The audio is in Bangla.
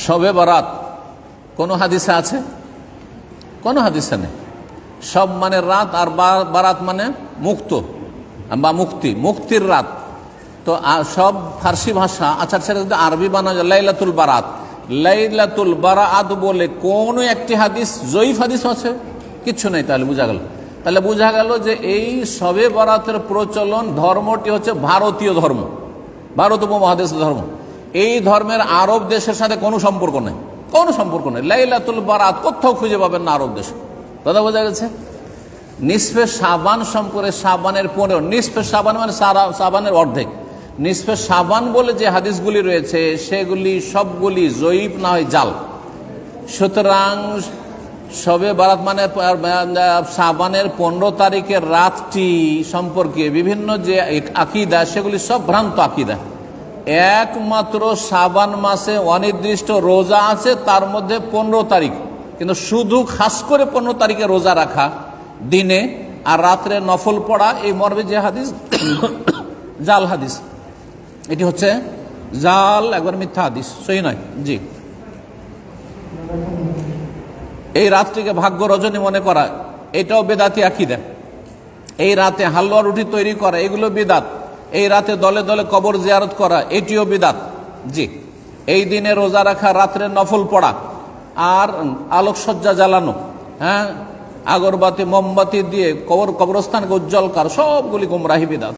শবে বারাত কোন হাদিসে আছে? কোন হাদিসে নেই। সব মানে রাত, আর বারাত মানে মুক্ত বা মুক্তি, মুক্তির রাত। তো সব ফার্সি ভাষা। আচ্ছা সেটা যদি আরবি বানা যায় লাইলাতুল বারাত, লাইলাতুল বারাত বলে কোন একটি হাদিস, জয়ীফ হাদিস আছে? কিচ্ছু নেই। তাহলে বোঝা গেল যে এই শবে বারাতের প্রচলন ধর্মটি হচ্ছে ভারতীয় ধর্ম, ভারত উপমহাদেশের ধর্ম। এই ধর্মের আরব দেশের সাথে কোনো সম্পর্ক নেই, কোনো সম্পর্ক নেই। লাইলাতুল বারাত কোথাও খুঁজে পাবেন না আরব দেশে। কথা বোঝা গেছে? নিসফে শাবান সম্পর্কে, শাবানের 15, নিসফে শাবান মানে শাবানের অর্ধেক। নিসফে শাবান বলে যে হাদিসগুলি রয়েছে সেগুলি সবগুলি জয়ীফ না হয় জাল। সুতরাং শবে বারাত মানে শাবানের 15 তারিখের রাতটি সম্পর্কে বিভিন্ন যে আকীদা সেগুলি সব ভ্রান্ত আকীদা। একমাত্র শাবান মাসে অনির্দিষ্ট রোজা আছে, তার মধ্যে 15 তারিখ, কিন্তু শুধু খাস করে 15 তারিখে রোজা রাখা দিনে আর রাত্রে নফল পড়া, এই মর্মে যে হাদিস জাল হাদিস, এটি হচ্ছে জাল, একবার মিথ্যা হাদিস, সহি নয়। জি, এই রাতটিকে ভাগ্য রজনী মনে করা এটাও বেদাতি আকীদা। এই রাতে হালুয়া রুটি তৈরি করা এগুলো বিদাত। এই রাতে দলে দলে কবর জিয়ারত করা এটিও বিদাত। জি, এই দিনে রোজা রাখা, রাত্রে নফল পড়া আর আলোকসজ্জা জ্বালানো, আগরবাতি মোমবাতি দিয়ে কবরস্থানকে উজ্জ্বল করা, সবগুলি গুমরাহি বিদাত।